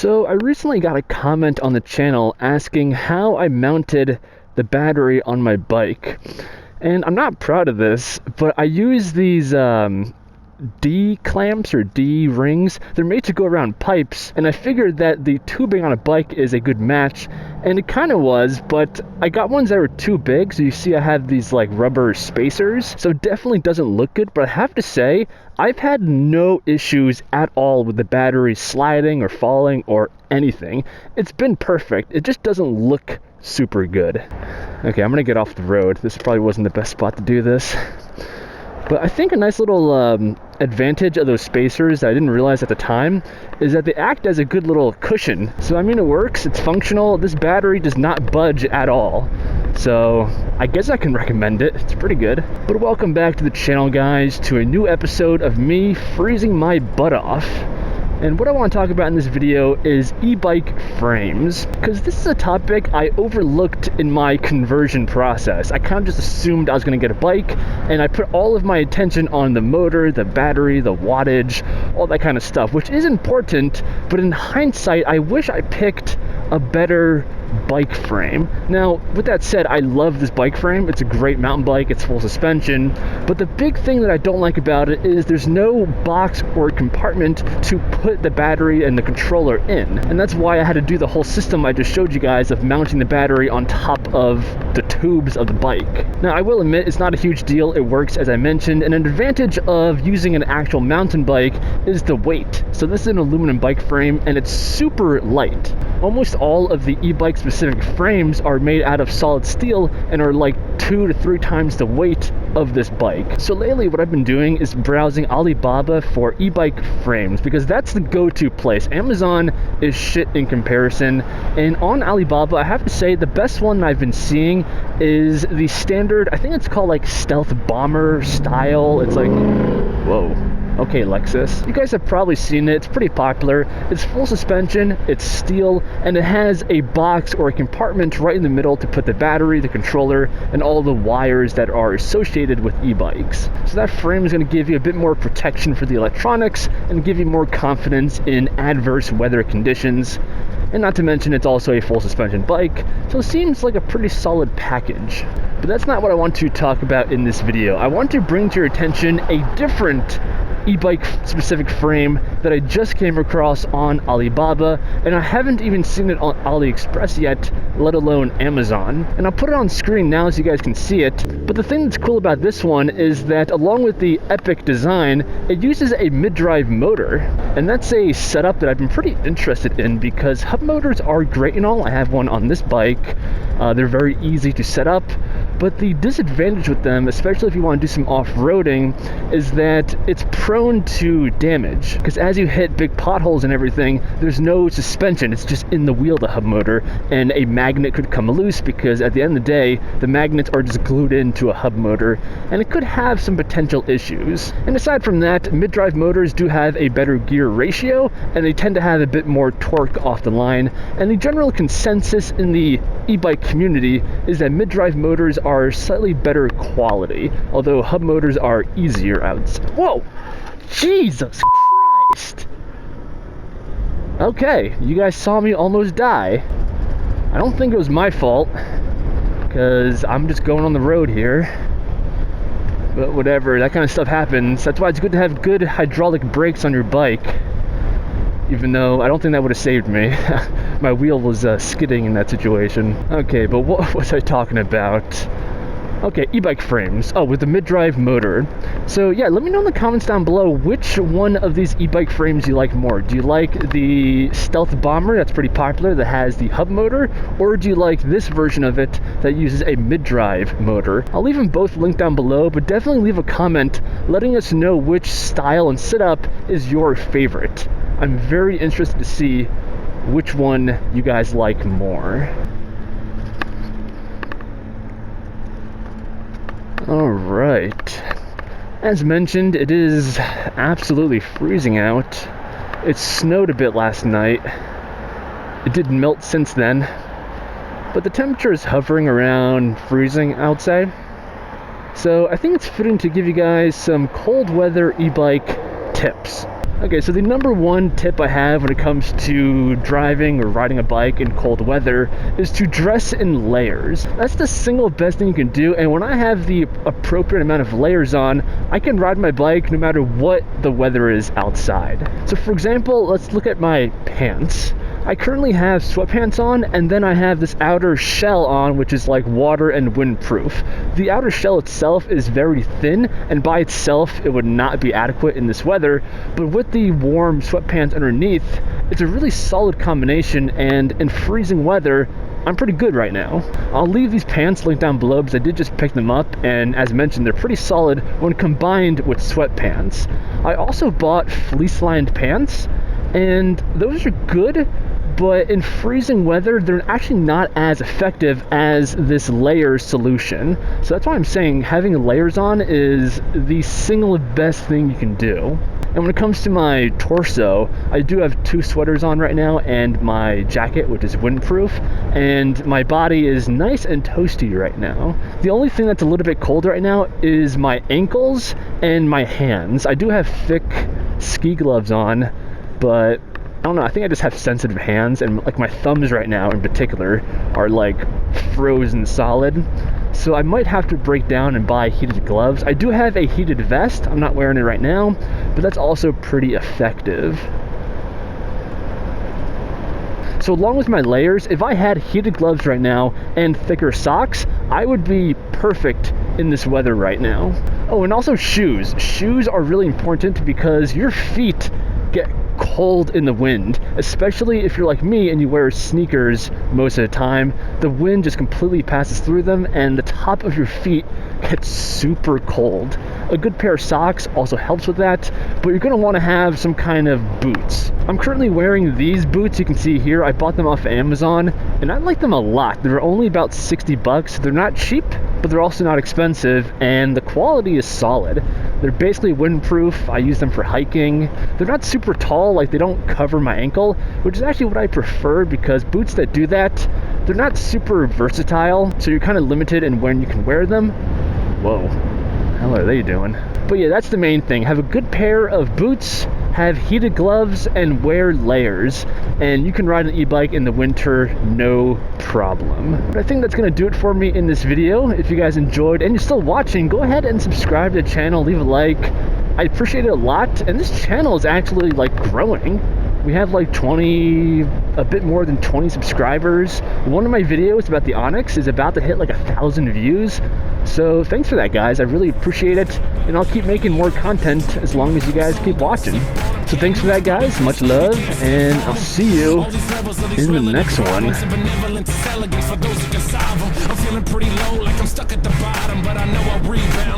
So I recently got a comment on the channel asking how I mounted the battery on my bike. And I'm not proud of this, but I use these D clamps or D rings. They're made to go around pipes, and I figured that the tubing on a bike is a good match, and it kind of was, but I got ones that were too big. So you see I have these like rubber spacers, so it definitely doesn't look good. But I have to say, I've had no issues at all with the battery sliding or falling or anything. It's been perfect. It just doesn't look super good. Okay, I'm gonna get off the road. This probably wasn't the best spot to do this. But I think a nice little advantage of those spacers that I didn't realize at the time is that they act as a good little cushion. So I mean, it works, it's functional. This battery does not budge at all. So I guess I can recommend it. It's pretty good. But welcome back to the channel, guys, to a new episode of me freezing my butt off. And what I want to talk about in this video is e-bike frames, because this is a topic I overlooked in my conversion process. I kind of just assumed I was going to get a bike, and I put all of my attention on the motor, the battery, the wattage, all that kind of stuff, which is important, but in hindsight, I wish I picked a better bike frame. Now, with that said, I love this bike frame. It's a great mountain bike, it's full suspension, but the big thing that I don't like about it is there's no box or compartment to put the battery and the controller in. And that's why I had to do the whole system I just showed you guys of mounting the battery on top of the tubes of the bike. Now, I will admit it's not a huge deal. It works, as I mentioned, and an advantage of using an actual mountain bike is the weight. So this is an aluminum bike frame, and it's super light. Almost all of the e-bike specific frames are made out of solid steel and are like 2 to 3 times the weight of this bike. So lately what I've been doing is browsing Alibaba for e-bike frames, because that's the go-to place. Amazon is shit in comparison, and on Alibaba I have to say the best one I've been seeing is the standard, I think it's called like Stealth Bomber style. It's like, whoa. Okay, Lexus. You guys have probably seen it. It's pretty popular. It's full suspension, it's steel, and it has a box or a compartment right in the middle to put the battery, the controller, and all the wires that are associated with e-bikes. So that frame is going to give you a bit more protection for the electronics and give you more confidence in adverse weather conditions. And not to mention, it's also a full suspension bike, so it seems like a pretty solid package. But that's not what I want to talk about in this video. I want to bring to your attention a different e-bike specific frame that I just came across on Alibaba, and I haven't even seen it on AliExpress yet, let alone Amazon. And I'll put it on screen now so you guys can see it. But the thing that's cool about this one is that along with the epic design, it uses a mid-drive motor, and that's a setup that I've been pretty interested in because hub motors are great and all. I have one on this bike. They're very easy to set up, but the disadvantage with them, especially if you want to do some off-roading, is that it's prone to damage, because as you hit big potholes and everything, there's no suspension. It's just in the wheel, the hub motor, and a magnet could come loose, because at the end of the day, the magnets are just glued into a hub motor, and it could have some potential issues. And aside from that, mid-drive motors do have a better gear ratio, and they tend to have a bit more torque off the line, and the general consensus in the e-bike community is that mid-drive motors are slightly better quality, although hub motors are easier, I would say. Whoa! Jesus Christ! Okay, you guys saw me almost die. I don't think it was my fault, because I'm just going on the road here. But whatever, that kind of stuff happens. That's why it's good to have good hydraulic brakes on your bike. Even though I don't think that would have saved me. My wheel was skidding in that situation. Okay, but what was I talking about? Okay, e-bike frames. Oh, with the mid-drive motor. So yeah, let me know in the comments down below which one of these e-bike frames you like more. Do you like the Stealth Bomber, that's pretty popular, that has the hub motor? Or do you like this version of it that uses a mid-drive motor? I'll leave them both linked down below, but definitely leave a comment letting us know which style and setup is your favorite. I'm very interested to see which one you guys like more. Alright, as mentioned, it is absolutely freezing out. It snowed a bit last night. It did melt since then, but the temperature is hovering around freezing outside. So I think it's fitting to give you guys some cold weather e-bike tips. Okay, so the number one tip I have when it comes to driving or riding a bike in cold weather is to dress in layers. That's the single best thing you can do, and when I have the appropriate amount of layers on, I can ride my bike no matter what the weather is outside. So for example, let's look at my pants. I currently have sweatpants on, and then I have this outer shell on, which is like water and windproof. The outer shell itself is very thin, and by itself it would not be adequate in this weather, but with the warm sweatpants underneath, it's a really solid combination, and in freezing weather, I'm pretty good right now. I'll leave these pants linked down below because I did just pick them up, and as mentioned, they're pretty solid when combined with sweatpants. I also bought fleece-lined pants, and those are good, but in freezing weather, they're actually not as effective as this layer solution. So that's why I'm saying having layers on is the single best thing you can do. And when it comes to my torso, I do have 2 sweaters on right now and my jacket, which is windproof, and my body is nice and toasty right now. The only thing that's a little bit cold right now is my ankles and my hands. I do have thick ski gloves on, but I don't know, I think I just have sensitive hands, and like my thumbs right now in particular are like frozen solid. So I might have to break down and buy heated gloves. I do have a heated vest. I'm not wearing it right now, but that's also pretty effective. So along with my layers, if I had heated gloves right now and thicker socks, I would be perfect in this weather right now. Oh, and also shoes. Shoes are really important because your feet get cold in the wind, especially if you're like me and you wear sneakers most of the time. The wind just completely passes through them and the top of your feet gets super cold. A good pair of socks also helps with that, but you're going to want to have some kind of boots. I'm currently wearing these boots you can see here. I bought them off Amazon and I like them a lot. They're only about 60 bucks. They're not cheap, but they're also not expensive, and the quality is solid. They're basically windproof. I use them for hiking. They're not super tall, like they don't cover my ankle, which is actually what I prefer because boots that do that, they're not super versatile, so you're kind of limited in when you can wear them. Whoa, the hell are they doing? But yeah, that's the main thing. Have a good pair of boots, have heated gloves, and wear layers, and you can ride an e-bike in the winter no problem. But I think that's gonna do it for me in this video. If you guys enjoyed and you're still watching, go ahead and subscribe to the channel, leave a like. I appreciate it a lot, and this channel is actually like growing. We have like a bit more than 20 subscribers. One of my videos about the Onyx is about to hit like 1,000 views. So thanks for that, guys. I really appreciate it, and I'll keep making more content as long as you guys keep watching. So thanks for that, guys. Much love, and I'll see you in the next one. I'm feeling pretty low, like I'm stuck at the bottom, but I know I'll rebound.